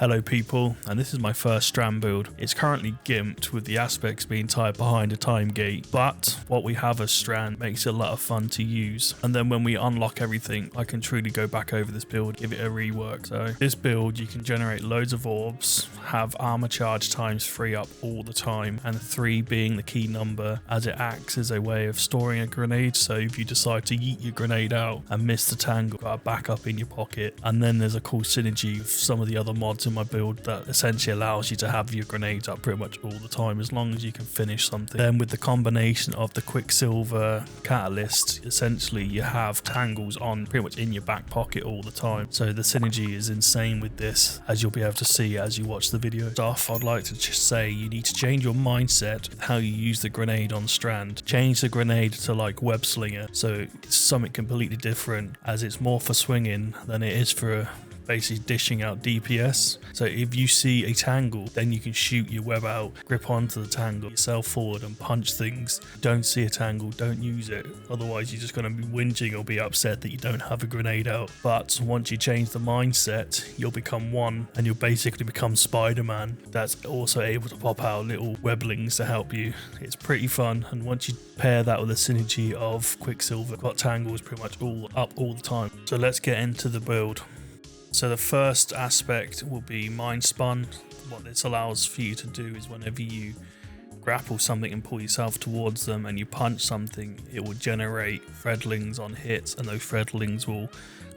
Hello people, and this is my first Strand build. It's currently gimped with the aspects being tied behind a time gate, but what we have as Strand makes it a lot of fun to use. And then when we unlock everything, I can truly go back over this build, give it a rework. So this build, you can generate loads of orbs, have armor charge times 3 up all the time, and 3 being the key number as it acts as a way of storing a grenade. So if you decide to yeet your grenade out and miss the tangle, got a backup in your pocket. And then there's a cool synergy with some of the other mods in my build that essentially allows you to have your grenades up pretty much all the time as long as you can finish something. Then with the combination of the Quicksilver catalyst, essentially you have tangles on pretty much in your back pocket all the time. So the synergy is insane with this, as you'll be able to see as you watch the video. Stuff I'd like to just say, you need to change your mindset with how you use the grenade on Strand. Change the grenade to like web slinger, so it's something completely different, as it's more for swinging than it is for basically dishing out DPS. So if you see a tangle, then you can shoot your web out, grip onto the tangle, yourself forward and punch things. Don't see a tangle, don't use it, otherwise you're just going to be whinging or be upset that you don't have a grenade out. But once you change the mindset, you'll become one and you'll basically become Spider-Man that's also able to pop out little weblings to help you. It's pretty fun, and once you pair that with the synergy of Quicksilver, got tangles pretty much all up all the time. So let's get into the build. So the first aspect will be Mind Spun. What this allows for you to do is whenever you grapple something and pull yourself towards them and you punch something, it will generate threadlings on hits, and those threadlings will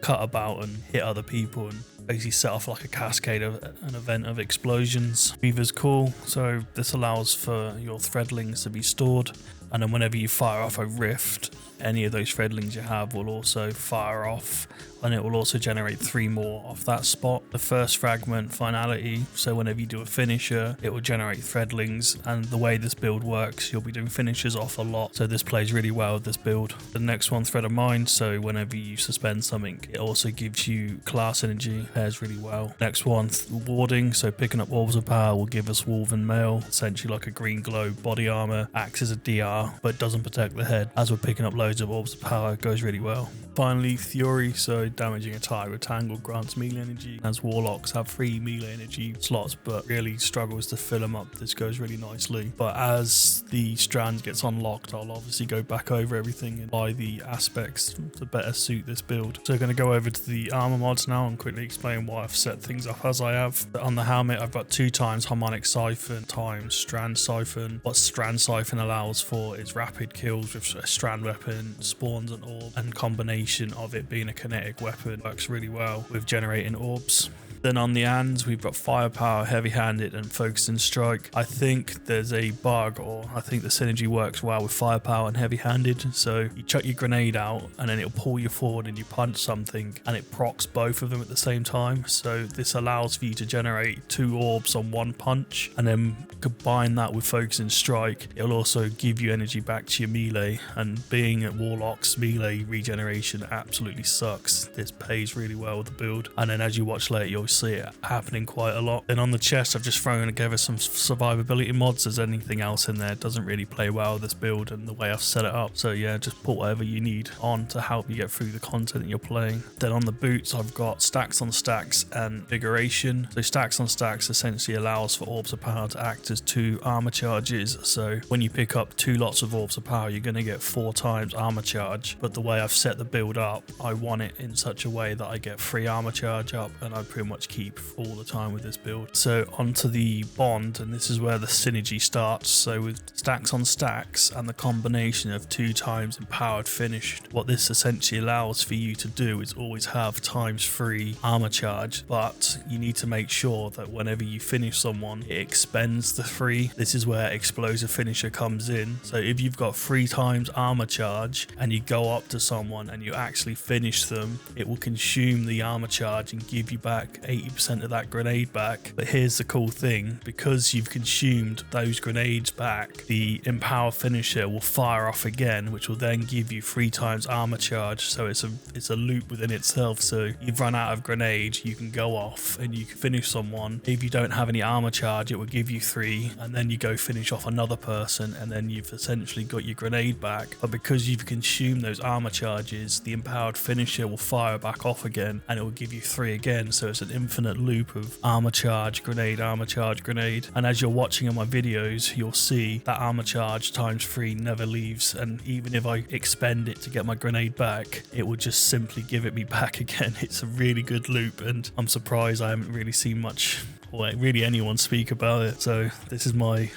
cut about and hit other people and basically set off like a cascade of an event of explosions. Weaver's cool, so this allows for your threadlings to be stored, and then whenever you fire off a rift, any of those threadlings you have will also fire off, and it will also generate 3 more off that spot. The first fragment, Finality, so whenever you do a finisher, it will generate threadlings, and the way this build works, you'll be doing finishers off a lot, so this plays really well with this build. The next one, Thread of Mind, so whenever you suspend something, it also gives you class energy, pairs really well. Next one, Warding, so picking up Orbs of Power will give us Woven Mail, essentially like a green glow body armor, acts as a DR, but doesn't protect the head. As we're picking up loads of Orbs of Power, it goes really well. Finally, Fury, so damaging a target with Tangle grants melee energy, as Warlocks have 3 melee energy slots but really struggles to fill them up. This goes really nicely, but as the Strand gets unlocked, I'll obviously go back over everything and buy the aspects to better suit this build. So I'm going to go over to the armor mods now and quickly explain why I've set things up as I have. On the helmet, I've got 2 times Harmonic Siphon times Strand Siphon. What Strand Siphon allows for is rapid kills with a Strand weapon, spawns an orb, and combination of it being a kinetic weapon works really well with generating orbs. Then on the hands, we've got Firepower, Heavy-Handed, and Focus and Strike. I think there's a bug, or I think the synergy works well with Firepower and Heavy-Handed. So you chuck your grenade out, and then it'll pull you forward and you punch something, and it procs both of them at the same time. So this allows for you to generate 2 orbs on 1 punch, and then combine that with Focus and Strike. It'll also give you energy back to your melee, and being at Warlock's melee regeneration absolutely sucks. This pays really well with the build, and then as you watch later, you'll see it happening quite a lot. Then on the chest, I've just thrown together some survivability mods. There's anything else in there, it doesn't really play well with this build and the way I've set it up. So yeah, just put whatever you need on to help you get through the content that you're playing. Then on the boots, I've got Stacks on Stacks and Invigoration. So Stacks on Stacks essentially allows for Orbs of Power to act as 2 armor charges. So when you pick up 2 lots of Orbs of Power, you're going to get 4 times armor charge. But the way I've set the build up, I want it in such a way that I get 3 armor charge up, and I pretty much keep all the time with this build. So onto the bond, and this is where the synergy starts. So with Stacks on Stacks and the combination of 2 times Empowered Finished, what this essentially allows for you to do is always have times 3 armor charge, but you need to make sure that whenever you finish someone, it expends the 3. This is where Explosive Finisher comes in. So if you've got 3 times armor charge and you go up to someone and you actually finish them, it will consume the armor charge and give you back 80% of that grenade back. But here's the cool thing, because you've consumed those grenades back, the Empower Finisher will fire off again, which will then give you 3 times armor charge. So it's a loop within itself. So you've run out of grenades, you can go off and you can finish someone. If you don't have any armor charge, it will give you 3, and then you go finish off another person, and then you've essentially got your grenade back. But because you've consumed those armor charges, the Empowered Finisher will fire back off again, and it will give you 3 again. So it's an infinite loop of armor charge, grenade, armor charge, grenade. And as you're watching in my videos, you'll see that armor charge times 3 never leaves. And even if I expend it to get my grenade back, it will just simply give it me back again. It's a really good loop, and I'm surprised I haven't really seen much, or really anyone speak about it. So this is my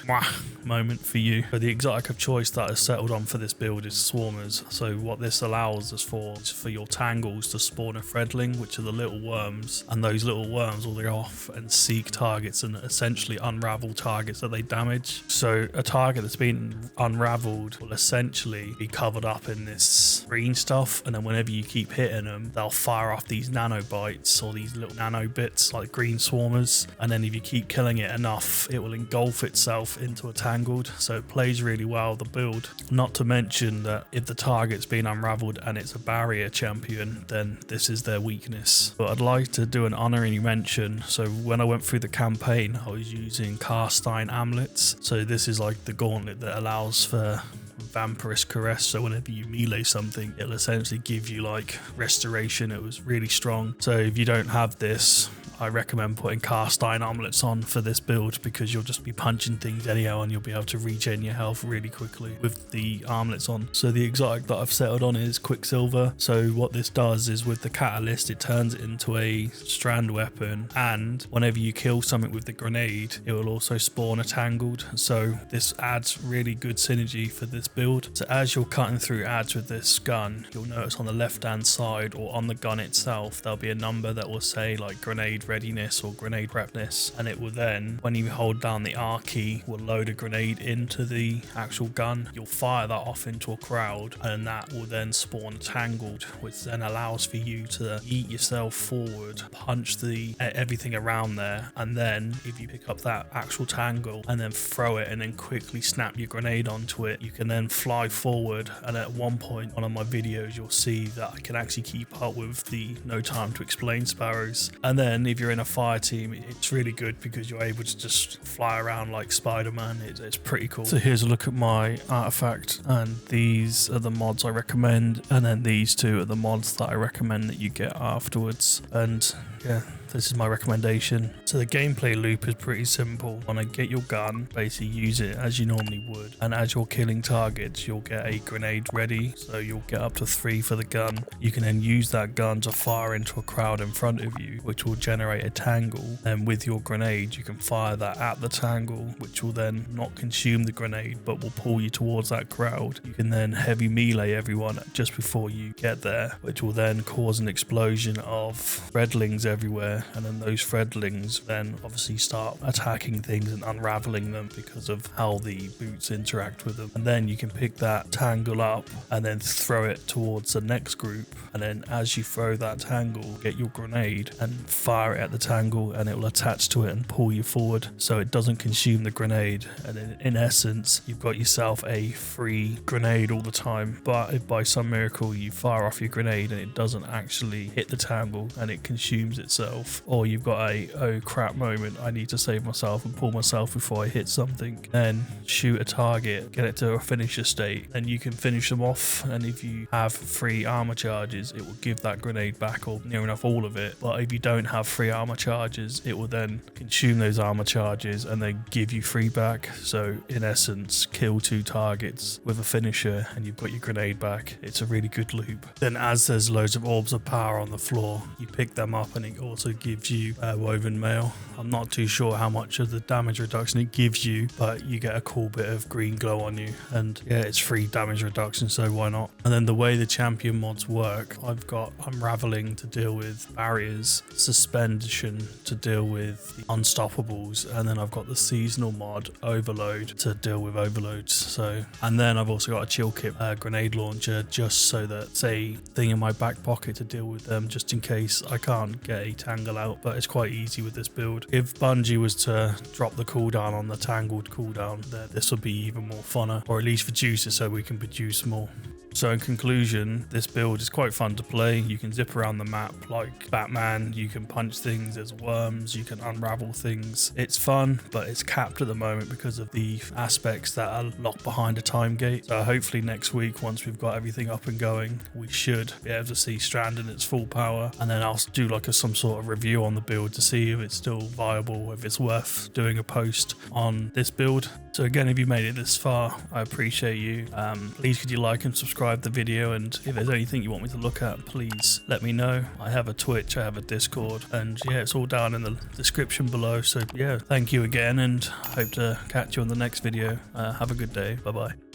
moment for you. So the exotic of choice that is settled on for this build is Swarmers. So what this allows us for is for your tangles to spawn a threadling, which are the little worms, and those little worms will go off and seek targets and essentially unravel targets that they damage. So a target that's been unraveled will essentially be covered up in this green stuff, and then whenever you keep hitting them, they'll fire off these nanobites or these little nano bits like green swarmers, and then if you keep killing it enough, it will engulf itself into a tangled. So it plays really well, the build. Not to mention that if the target's been unraveled and it's a barrier champion, then this is their weakness. But I'd like to do an honorary mention. So when I went through the campaign, I was using cast iron amulets. So this is like the gauntlet that allows for Vampirous Caress, so whenever you melee something, it'll essentially give you like restoration. It was really strong. So if you don't have this, I recommend putting cast iron amulets on for this build, because you'll just be punching things anyhow and you'll be able to regen your health really quickly with the armlets on. So the exotic that I've settled on is Quicksilver. So what this does is with the catalyst, it turns it into a strand weapon, and whenever you kill something with the grenade, it will also spawn a tangled. So this adds really good synergy for this build. So as you're cutting through ads with this gun, you'll notice on the left hand side or on the gun itself, there'll be a number that will say like grenade readiness or grenade prepness, and it will then, when you hold down the R key, will load a grenade into the actual gun. You'll fire that off into a crowd, and that will then spawn tangled, which then allows for you to yeet yourself forward, punch everything around there, and then if you pick up that actual tangle and then throw it and then quickly snap your grenade onto it, you can then fly forward. And at one point on my videos, you'll see that I can actually keep up with the No Time to Explain sparrows. And then if you're in a fire team, it's really good because you're able to just fly around like Spider-Man. It's pretty cool. So here's a look at my artifact, and these are the mods I recommend, and then these two are the mods that I recommend that you get afterwards. And yeah, this is my recommendation. So the gameplay loop is pretty simple. When I get your gun, basically use it as you normally would, and as you're killing targets, you'll get a grenade ready. So you'll get up to 3 for the gun. You can then use that gun to fire into a crowd in front of you, which will generate a tangle. And with your grenade, you can fire that at the tangle, which will then not consume the grenade, but will pull you towards that crowd. You can then heavy melee everyone just before you get there, which will then cause an explosion of threadlings everywhere, and then those threadlings then obviously start attacking things and unraveling them because of how the boots interact with them. And then you can pick that tangle up and then throw it towards the next group, and then as you throw that tangle, get your grenade and fire it at the tangle, and it will attach to it and pull you forward so it doesn't consume the grenade. And then in essence, you've got yourself a free grenade all the time. But if by some miracle you fire off your grenade and it doesn't actually hit the tangle and it consumes itself, or you've got a oh crap moment, I need to save myself and pull myself before I hit something, then shoot a target, get it to a finisher state, and you can finish them off. And if you have free armor charges, it will give that grenade back, or near enough all of it. But if you don't have free armor charges, it will then consume those armor charges and then give you free back. So in essence, kill 2 targets with a finisher and you've got your grenade back. It's a really good loop. Then as there's loads of orbs of power on the floor, you pick them up, and it also gives you woven mail. I'm not too sure how much of the damage reduction it gives you, but you get a cool bit of green glow on you, and yeah, it's free damage reduction, so why not? And then the way the champion mods work, I've got unraveling to deal with barriers, suspension to deal with the unstoppables, and then I've got the seasonal mod overload to deal with overloads. So, and then I've also got a chill kit grenade launcher, just so that it's a thing in my back pocket to deal with them, just in case I can't get a tangle out. But it's quite easy with this build. If Bungie was to drop the cooldown on the tangled cooldown, then this would be even more funner, or at least reduce it so we can produce more. So in conclusion, this build is quite fun to play. You can zip around the map like Batman, you can punch things as worms, you can unravel things. It's fun, but it's capped at the moment because of the aspects that are locked behind a time gate. So hopefully next week, once we've got everything up and going, we should be able to see Strand in its full power, and then I'll do like some sort of review on the build to see if it's still viable, if it's worth doing a post on this build. So again, if you made it this far, I appreciate you. Please could you like and subscribe the video, and if there's anything you want me to look at, please let me know. I have a Twitch, I have a Discord, and yeah, it's all down in the description below. So yeah, thank you again, and hope to catch you on the next video. Have a good day. Bye bye.